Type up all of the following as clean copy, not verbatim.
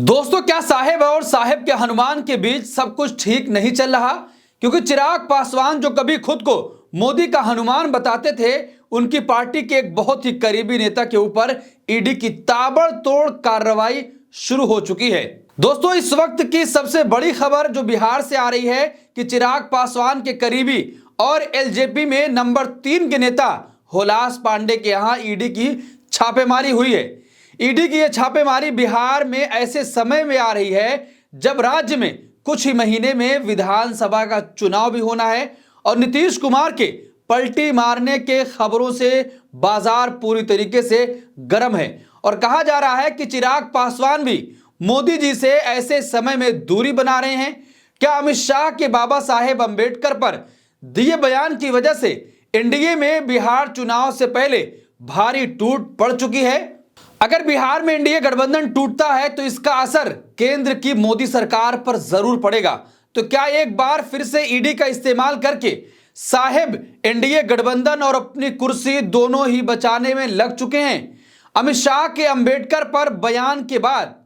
दोस्तों, क्या साहेब और साहेब के हनुमान के बीच सब कुछ ठीक नहीं चल रहा? क्योंकि चिराग पासवान जो कभी खुद को मोदी का हनुमान बताते थे, उनकी पार्टी के एक बहुत ही करीबी नेता के ऊपर ईडी की ताबड़तोड़ कार्रवाई शुरू हो चुकी है। दोस्तों, इस वक्त की सबसे बड़ी खबर जो बिहार से आ रही है कि चिराग पासवान के करीबी और एलजेपी में नंबर 3 के नेता हुलास पांडे के यहां ईडी की छापेमारी हुई है। ईडी की यह छापेमारी बिहार में ऐसे समय में आ रही है जब राज्य में कुछ ही महीने में विधानसभा का चुनाव भी होना है और नीतीश कुमार के पलटी मारने के खबरों से बाजार पूरी तरीके से गर्म है और कहा जा रहा है कि चिराग पासवान भी मोदी जी से ऐसे समय में दूरी बना रहे हैं। क्या अमित शाह के बाबा साहेब अंबेडकर पर दिए बयान की वजह से एनडीए में बिहार चुनाव से पहले भारी टूट पड़ चुकी है? अगर बिहार में एनडीए गठबंधन टूटता है तो इसका असर केंद्र की मोदी सरकार पर जरूर पड़ेगा। तो क्या एक बार फिर से ईडी का इस्तेमाल करके साहेब एनडीए गठबंधन और अपनी कुर्सी दोनों ही बचाने में लग चुके हैं? अमित शाह के अंबेडकर पर बयान के बाद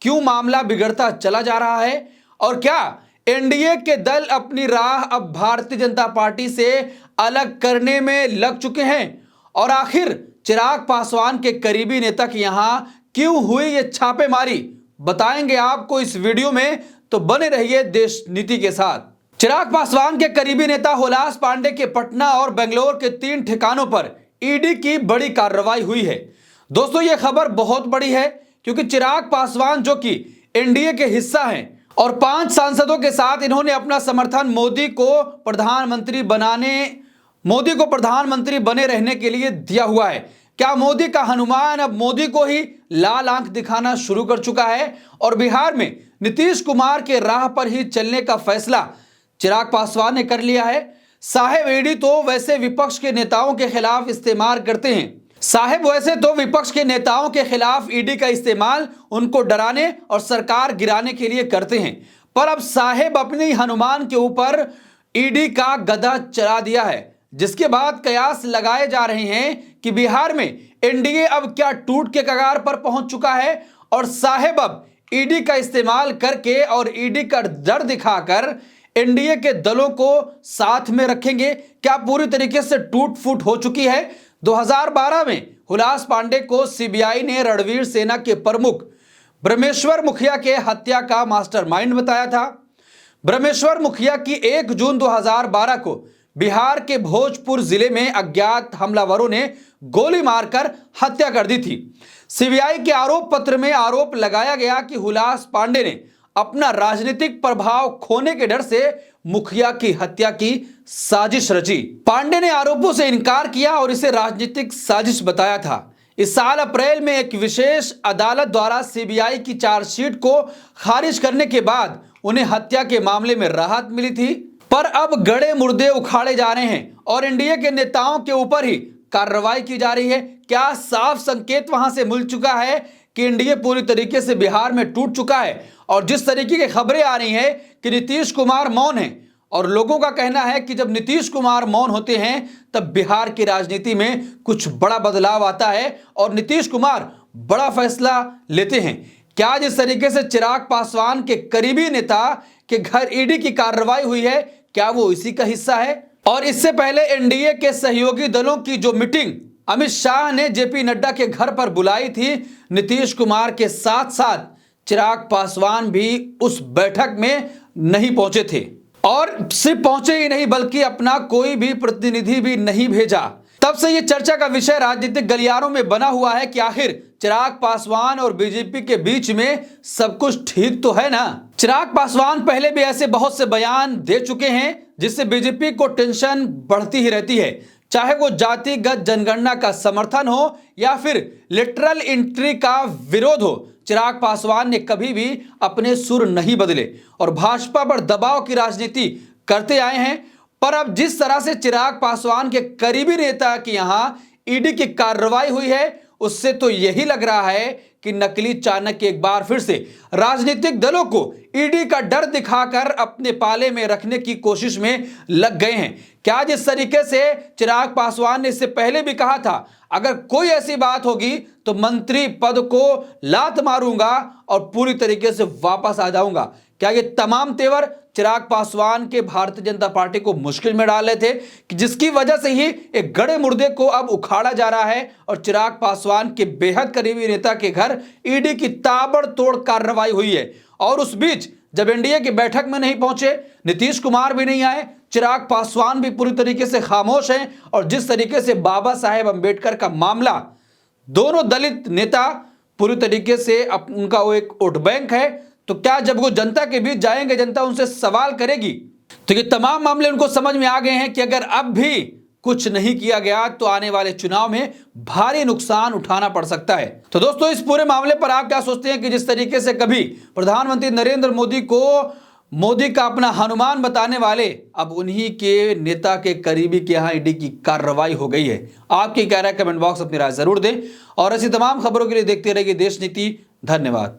क्यों मामला बिगड़ता चला जा रहा है? और क्या एनडीए के दल अपनी राह अब भारतीय जनता पार्टी से अलग करने में लग चुके हैं? और आखिर चिराग पासवान के करीबी नेता के यहां क्यों हुई ये छापेमारी, बताएंगे आपको इस वीडियो में, तो बने रहिए देश नीति के साथ। चिराग पासवान के करीबी नेता हुलास पांडे के पटना और बेंगलोर के 3 ठिकानों पर ईडी की बड़ी कार्रवाई हुई है। दोस्तों, यह खबर बहुत बड़ी है क्योंकि चिराग पासवान जो कि एनडीए के हिस्सा हैं और 5 सांसदों के साथ इन्होंने अपना समर्थन मोदी को प्रधानमंत्री बने रहने के लिए दिया हुआ है। क्या मोदी का हनुमान अब मोदी को ही लाल आंख दिखाना शुरू कर चुका है और बिहार में नीतीश कुमार के राह पर ही चलने का फैसला चिराग पासवान ने कर लिया है? साहेब ईडी तो वैसे विपक्ष के नेताओं के खिलाफ इस्तेमाल करते हैं। साहेब वैसे तो विपक्ष के नेताओं के खिलाफ ईडी का इस्तेमाल उनको डराने और सरकार गिराने के लिए करते हैं, पर अब साहेब अपने हनुमान के ऊपर ईडी का गदा चला दिया है, जिसके बाद कयास लगाए जा रहे हैं कि बिहार में एनडीए अब क्या टूट के कगार पर पहुंच चुका है और साहेब अब ईडी का इस्तेमाल करके और ईडी का डर दिखाकर एनडीए के दलों को साथ में रखेंगे। क्या पूरी तरीके से टूट फूट हो चुकी है? 2012 में हुलास पांडे को सीबीआई ने रणवीर सेना के प्रमुख ब्रह्मेश्वर मुखिया के हत्या का मास्टरमाइंड बताया था। ब्रह्मेश्वर मुखिया की 1 जून 2012 को बिहार के भोजपुर जिले में अज्ञात हमलावरों ने गोली मारकर हत्या कर दी थी। सीबीआई के आरोप पत्र में आरोप लगाया गया कि हुलास पांडे ने अपना राजनीतिक प्रभाव खोने के डर से मुखिया की हत्या की साजिश रची। पांडे ने आरोपों से इनकार किया और इसे राजनीतिक साजिश बताया था। इस साल अप्रैल में एक विशेष अदालत द्वारा सीबीआई की चार्जशीट को खारिज करने के बाद उन्हें हत्या के मामले में राहत मिली थी, पर अब गड़े मुर्दे उखाड़े जा रहे हैं और एनडीए के नेताओं के ऊपर ही कार्रवाई की जा रही है। क्या साफ संकेत वहां से मिल चुका है कि एनडीए पूरी तरीके से बिहार में टूट चुका है? और जिस तरीके की खबरें आ रही हैं कि नीतीश कुमार मौन है और लोगों का कहना है कि जब नीतीश कुमार मौन होते हैं तब बिहार की राजनीति में कुछ बड़ा बदलाव आता है और नीतीश कुमार बड़ा फैसला लेते हैं। क्या जिस तरीके से चिराग पासवान के करीबी नेता के घर ईडी की कार्रवाई हुई है, क्या वो इसी का हिस्सा है? और इससे पहले एनडीए के सहयोगी दलों की जो मीटिंग अमित शाह ने जेपी नड्डा के घर पर बुलाई थी, नीतीश कुमार के साथ साथ चिराग पासवान भी उस बैठक में नहीं पहुंचे थे और सिर्फ पहुंचे ही नहीं बल्कि अपना कोई भी प्रतिनिधि भी नहीं भेजा। तब से ये चर्चा का विषय राजनीतिक गलियारों में बना हुआ है कि आखिर चिराग पासवान और बीजेपी के बीच में सब कुछ ठीक तो है ना? चिराग पासवान पहले भी ऐसे बहुत से बयान दे चुके हैं जिससे बीजेपी को टेंशन बढ़ती ही रहती है, चाहे वो जातिगत जनगणना का समर्थन हो या फिर लिटरल एंट्री का विरोध हो। चिराग पासवान ने कभी भी अपने सुर नहीं बदले और भाजपा पर दबाव की राजनीति करते आए हैं, पर अब जिस तरह से चिराग पासवान के करीबी नेता के यहां ईडी की कार्रवाई हुई है, उससे तो यही लग रहा है कि नकली चाणक्य एक बार फिर से राजनीतिक दलों को ईडी का डर दिखाकर अपने पाले में रखने की कोशिश में लग गए हैं। क्या जिस तरीके से चिराग पासवान ने इससे पहले भी कहा था, अगर कोई ऐसी बात होगी तो मंत्री पद को लात मारूंगा और पूरी तरीके से वापस आ जाऊंगा। क्या ये तमाम तेवर चिराग पासवान के भारतीय जनता पार्टी को मुश्किल में डाल रहे थे कि जिसकी वजह से ही एक गड़े मुर्दे को अब उखाड़ा जा रहा है और चिराग पासवान के बेहद करीबी नेता के घर ईडी की ताबड़तोड़ कार्रवाई हुई है। और उस बीच जब एनडीए की बैठक में नहीं पहुंचे, नीतीश कुमार भी नहीं आए, चिराग पासवान भी पूरी तरीके से खामोश हैं और जिस तरीके से बाबा साहेब अंबेडकर का मामला, दोनों दलित नेता पूरी तरीके से उनका वो एक वोट बैंक है, तो क्या जब वो जनता के बीच जाएंगे, जनता उनसे सवाल करेगी, तो ये तमाम मामले उनको समझ में आ गए हैं कि अगर अब भी कुछ नहीं किया गया तो आने वाले चुनाव में भारी नुकसान उठाना पड़ सकता है। तो दोस्तों, इस पूरे मामले पर आप क्या सोचते हैं कि जिस तरीके से कभी प्रधानमंत्री नरेंद्र मोदी को मोदी का अपना हनुमान बताने वाले अब उन्हीं के नेता के करीबी के यहां ईडी की कार्रवाई हो गई है, आपकी क्या राय? कमेंट बॉक्स अपनी राय जरूर दें और ऐसी तमाम खबरों के लिए देखते रहिए देश नीति। धन्यवाद।